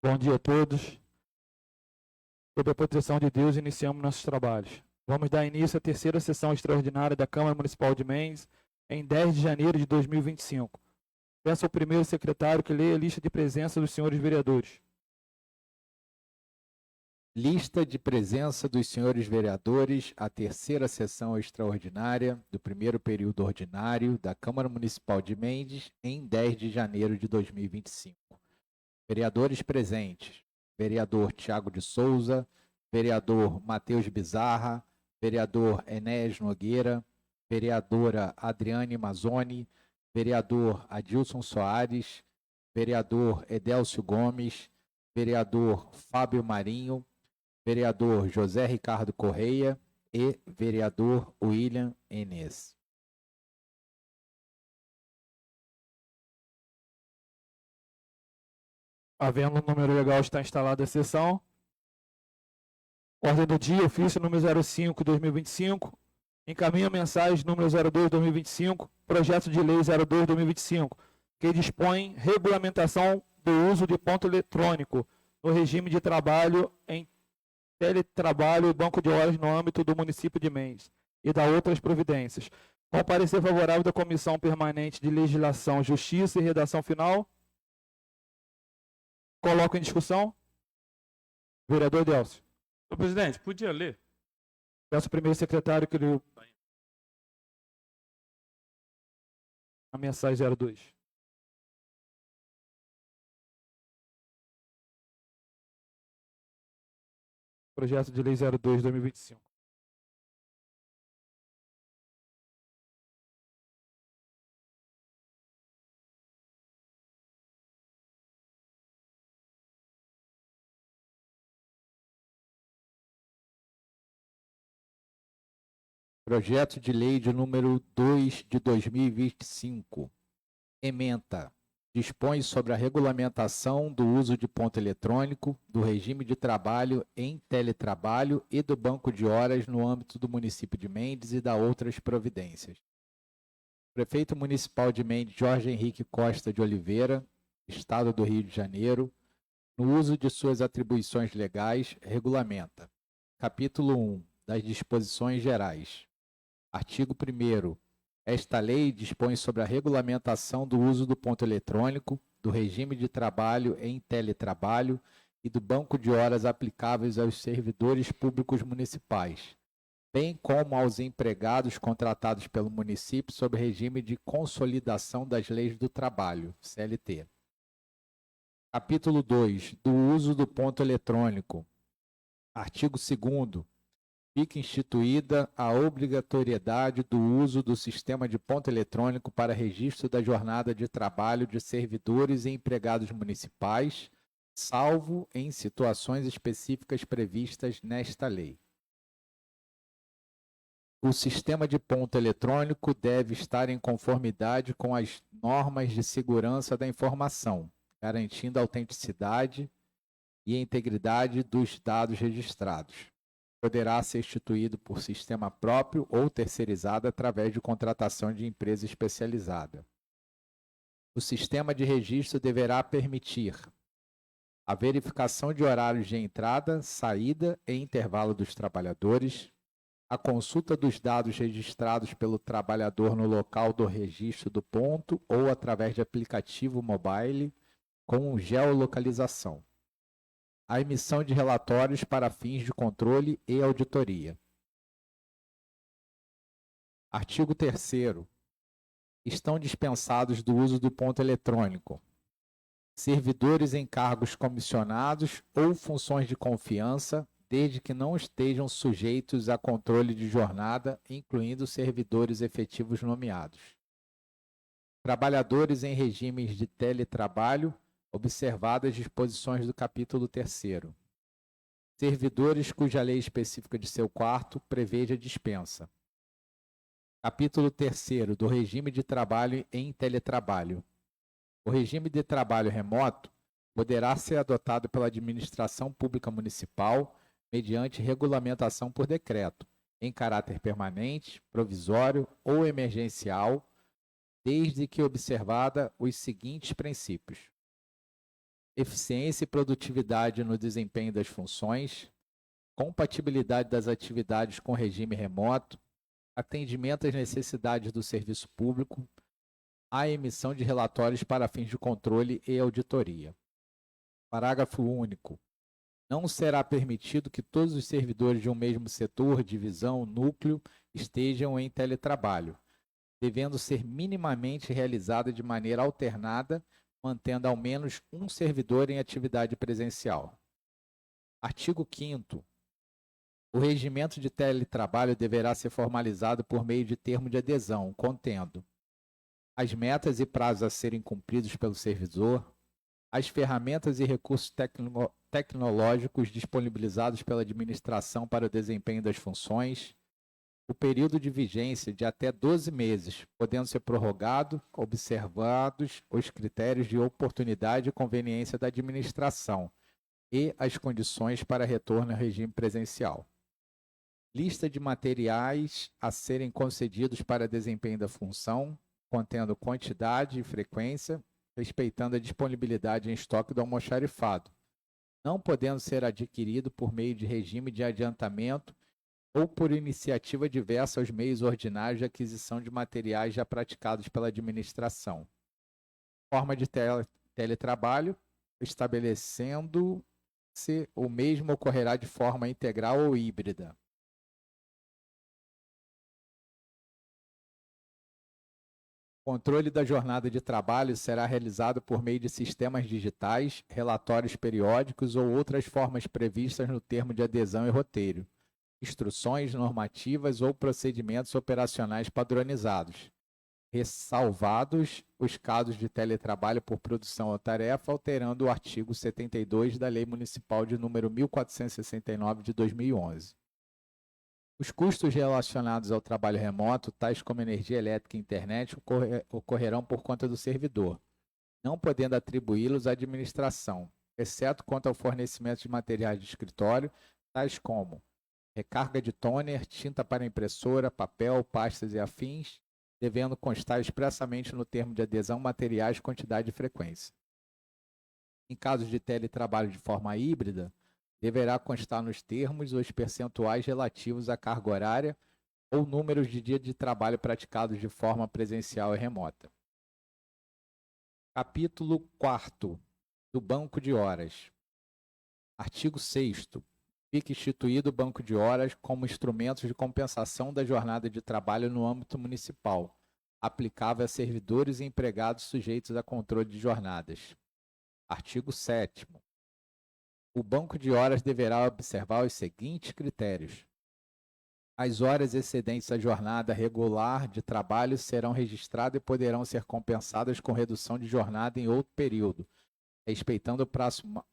Bom dia a todos. Sob a proteção de Deus, iniciamos nossos trabalhos. Vamos dar início à terceira sessão extraordinária da Câmara Municipal de Mendes, em 10 de janeiro de 2025. Peço ao primeiro secretário que leia a lista de presença dos senhores vereadores. Lista de presença dos senhores vereadores à terceira sessão extraordinária do primeiro período ordinário da Câmara Municipal de Mendes, em 10 de janeiro de 2025. Vereadores presentes: vereador Tiago de Souza, vereador Matheus Bizarra, vereador Enéas Nogueira, vereadora Adriane Mazzoni, vereador Adilson Soares, vereador Edélcio Gomes, vereador Fábio Marinho, vereador José Ricardo Correia e vereador William Enes. Havendo um número legal, está instalada a sessão. Ordem do dia, ofício número 05/2025. Encaminha mensagem número 02/2025, projeto de lei 02/2025, que dispõe regulamentação do uso de ponto eletrônico no regime de trabalho em teletrabalho e banco de horas no âmbito do município de Mendes e da outras providências. Com parecer favorável da Comissão Permanente de Legislação, Justiça e Redação Final. Coloco em discussão. Vereador Delcio. Senhor presidente, podia ler? Peço ao primeiro secretário que lhe a mensagem 02. Projeto de lei 02/2025. Projeto de lei de número 2 de 2025. Ementa. Dispõe sobre a regulamentação do uso de ponto eletrônico, do regime de trabalho em teletrabalho e do banco de horas no âmbito do município de Mendes e da outras providências. Prefeito Municipal de Mendes, Jorge Henrique Costa de Oliveira, Estado do Rio de Janeiro, no uso de suas atribuições legais, regulamenta. Capítulo 1. Das disposições gerais. Artigo 1º. Esta lei dispõe sobre a regulamentação do uso do ponto eletrônico, do regime de trabalho em teletrabalho e do banco de horas aplicáveis aos servidores públicos municipais, bem como aos empregados contratados pelo município sob regime de consolidação das leis do trabalho, CLT. Capítulo 2. Do uso do ponto eletrônico. Artigo 2º. Fica instituída a obrigatoriedade do uso do sistema de ponto eletrônico para registro da jornada de trabalho de servidores e empregados municipais, salvo em situações específicas previstas nesta lei. O sistema de ponto eletrônico deve estar em conformidade com as normas de segurança da informação, garantindo a autenticidade e a integridade dos dados registrados. Poderá ser instituído por sistema próprio ou terceirizado através de contratação de empresa especializada. O sistema de registro deverá permitir a verificação de horários de entrada, saída e intervalo dos trabalhadores, a consulta dos dados registrados pelo trabalhador no local do registro do ponto ou através de aplicativo mobile com geolocalização, a emissão de relatórios para fins de controle e auditoria. Artigo 3º. Estão dispensados do uso do ponto eletrônico servidores em cargos comissionados ou funções de confiança, desde que não estejam sujeitos a controle de jornada, incluindo servidores efetivos nomeados. Trabalhadores em regimes de teletrabalho, observadas as disposições do capítulo 3º. Servidores cuja lei específica de seu quarto preveja dispensa. Capítulo 3º do regime de trabalho em teletrabalho. O regime de trabalho remoto poderá ser adotado pela administração pública municipal mediante regulamentação por decreto, em caráter permanente, provisório ou emergencial, desde que observada os seguintes princípios. eficiência e produtividade no desempenho das funções, compatibilidade das atividades com regime remoto, atendimento às necessidades do serviço público, a emissão de relatórios para fins de controle e auditoria. Parágrafo único. Não será permitido que todos os servidores de um mesmo setor, divisão, núcleo estejam em teletrabalho, devendo ser minimamente realizada de maneira alternada, mantendo ao menos um servidor em atividade presencial. Artigo 5º. O regimento de teletrabalho deverá ser formalizado por meio de termo de adesão, contendo as metas e prazos a serem cumpridos pelo servidor, as ferramentas e recursos tecnológicos disponibilizados pela administração para o desempenho das funções, o período de vigência de até 12 meses, podendo ser prorrogado, observados os critérios de oportunidade e conveniência da administração e as condições para retorno ao regime presencial. Lista de materiais a serem concedidos para desempenho da função, contendo quantidade e frequência, respeitando a disponibilidade em estoque do almoxarifado, não podendo ser adquirido por meio de regime de adiantamento ou por iniciativa diversa aos meios ordinários de aquisição de materiais já praticados pela administração. Forma de teletrabalho, estabelecendo-se o mesmo ocorrerá de forma integral ou híbrida. O controle da jornada de trabalho será realizado por meio de sistemas digitais, relatórios periódicos ou outras formas previstas no termo de adesão e roteiro, instruções normativas ou procedimentos operacionais padronizados, ressalvados os casos de teletrabalho por produção ou tarefa, alterando o artigo 72 da Lei Municipal de número 1469 de 2011. Os custos relacionados ao trabalho remoto, tais como energia elétrica e internet, ocorrerão por conta do servidor, não podendo atribuí-los à administração, exceto quanto ao fornecimento de materiais de escritório, tais como recarga de toner, tinta para impressora, papel, pastas e afins, devendo constar expressamente no termo de adesão materiais, quantidade e frequência. Em casos de teletrabalho de forma híbrida, deverá constar nos termos os percentuais relativos à carga horária ou números de dias de trabalho praticados de forma presencial e remota. Capítulo 4º do Banco de Horas. Artigo 6º. Fica instituído o Banco de Horas como instrumento de compensação da jornada de trabalho no âmbito municipal, aplicável a servidores e empregados sujeitos a controle de jornadas. Artigo 7º. O banco de horas deverá observar os seguintes critérios. As horas excedentes à jornada regular de trabalho serão registradas e poderão ser compensadas com redução de jornada em outro período, respeitando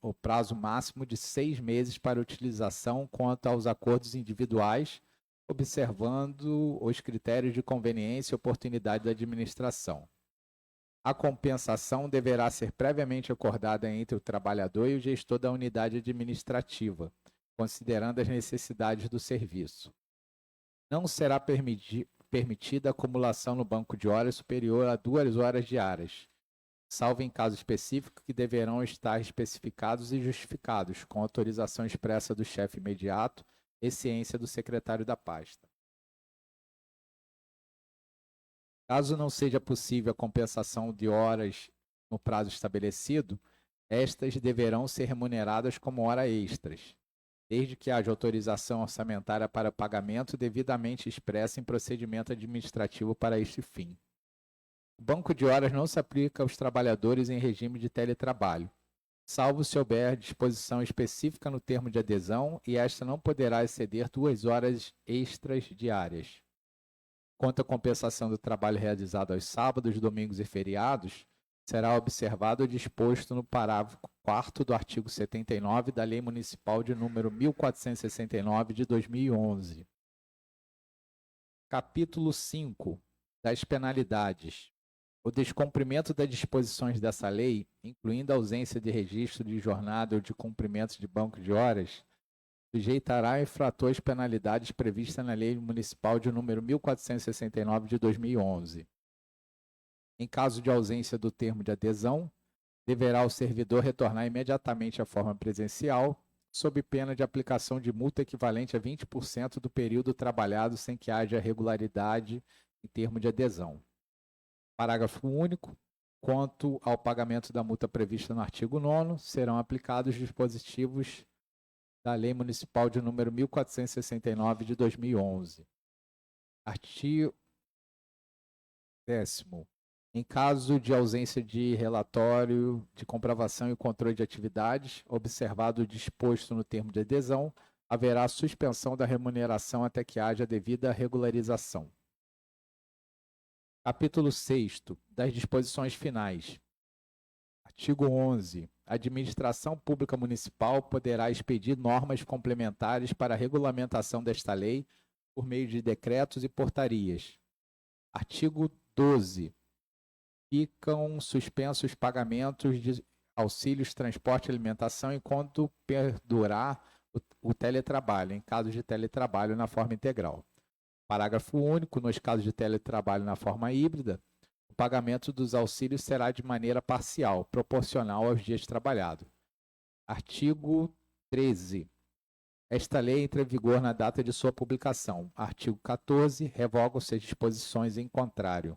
o prazo máximo de 6 meses para utilização quanto aos acordos individuais, observando os critérios de conveniência e oportunidade da administração. A compensação deverá ser previamente acordada entre o trabalhador e o gestor da unidade administrativa, considerando as necessidades do serviço. Não será permitida a acumulação no banco de horas superior a 2 horas diárias, salvo em caso específico que deverão estar especificados e justificados, com autorização expressa do chefe imediato e ciência do secretário da pasta. Caso não seja possível a compensação de horas no prazo estabelecido, estas deverão ser remuneradas como horas extras, desde que haja autorização orçamentária para pagamento devidamente expressa em procedimento administrativo para este fim. O banco de horas não se aplica aos trabalhadores em regime de teletrabalho, salvo se houver disposição específica no termo de adesão e esta não poderá exceder 2 horas extras diárias. Quanto à compensação do trabalho realizado aos sábados, domingos e feriados, será observado o disposto no parágrafo 4º do artigo 79 da Lei Municipal de número 1469 de 2011. Capítulo 5 das penalidades. O descumprimento das disposições dessa lei, incluindo a ausência de registro de jornada ou de cumprimento de banco de horas, sujeitará a infrator às penalidades previstas na Lei Municipal de número 1469 de 2011. Em caso de ausência do termo de adesão, deverá o servidor retornar imediatamente à forma presencial, sob pena de aplicação de multa equivalente a 20% do período trabalhado sem que haja regularidade em termo de adesão. Parágrafo único. Quanto ao pagamento da multa prevista no artigo 9º, serão aplicados os dispositivos da Lei Municipal de número 1469 de 2011. Artigo 10º. Em caso de ausência de relatório de comprovação e controle de atividades, observado o disposto no termo de adesão, haverá suspensão da remuneração até que haja devida regularização. Capítulo 6º, das disposições finais. Artigo 11. A Administração Pública Municipal poderá expedir normas complementares para a regulamentação desta lei por meio de decretos e portarias. Artigo 12. Ficam suspensos pagamentos de auxílios, transporte e alimentação enquanto perdurar o teletrabalho, em caso de teletrabalho na forma integral. Parágrafo único. Nos casos de teletrabalho na forma híbrida, o pagamento dos auxílios será de maneira parcial, proporcional aos dias trabalhados. Artigo 13. Esta lei entra em vigor na data de sua publicação. Artigo 14. Revogam-se as disposições em contrário.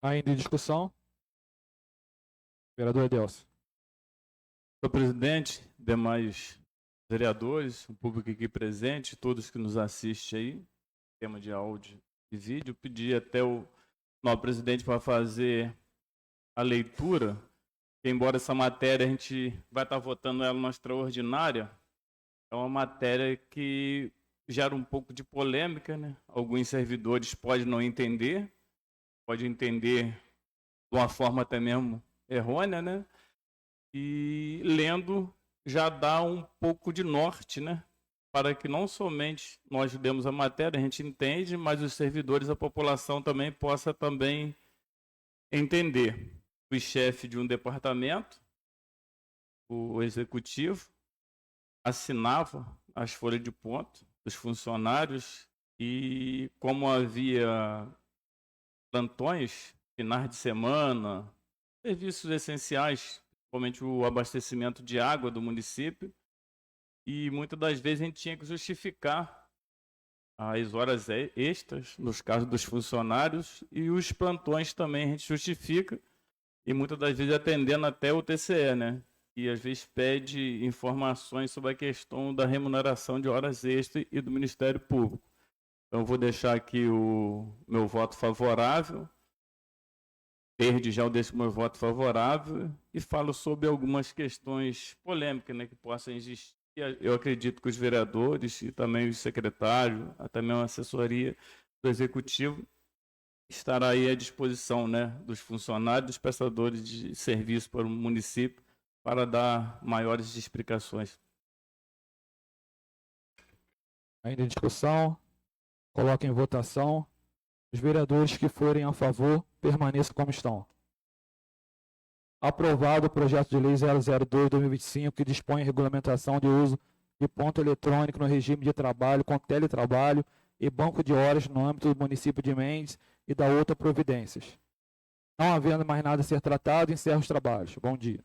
Ainda em discussão? Vereador Edelcio. Senhor presidente, demais vereadores, o público aqui presente, todos que nos assistem aí, tema de áudio e vídeo, pedi até o nosso presidente para fazer a leitura, que embora essa matéria a gente vai estar votando ela na extraordinária, é uma matéria que gera um pouco de polêmica, né? Alguns servidores podem não entender, podem entender de uma forma até mesmo errônea, né? E lendo já dá um pouco de norte, né? Para que não somente nós lemos a matéria, a gente entende, mas os servidores, a população também possa também entender. Fui chefe de um departamento, o executivo, assinava as folhas de ponto dos funcionários e como havia plantões, finais de semana, serviços essenciais, principalmente o abastecimento de água do município, e muitas das vezes a gente tinha que justificar as horas extras, nos casos dos funcionários, e os plantões também a gente justifica, e muitas das vezes atendendo até o TCE, né? E às vezes pede informações sobre a questão da remuneração de horas extras e do Ministério Público. Então, eu vou deixar aqui o meu voto favorável, desde já eu deixo meu voto favorável e falo sobre algumas questões polêmicas, né, que possam existir. Eu acredito que os vereadores e também os secretários, até mesmo a assessoria do Executivo, estará aí à disposição, né, dos funcionários, dos prestadores de serviço para o município, para dar maiores explicações. Ainda em discussão? Coloque em votação. Os vereadores que forem a favor, permaneçam como estão. Aprovado o projeto de lei 002/2025, que dispõe a regulamentação de uso de ponto eletrônico no regime de trabalho com teletrabalho e banco de horas no âmbito do município de Mendes e da outra providências. Não havendo mais nada a ser tratado, encerro os trabalhos. Bom dia.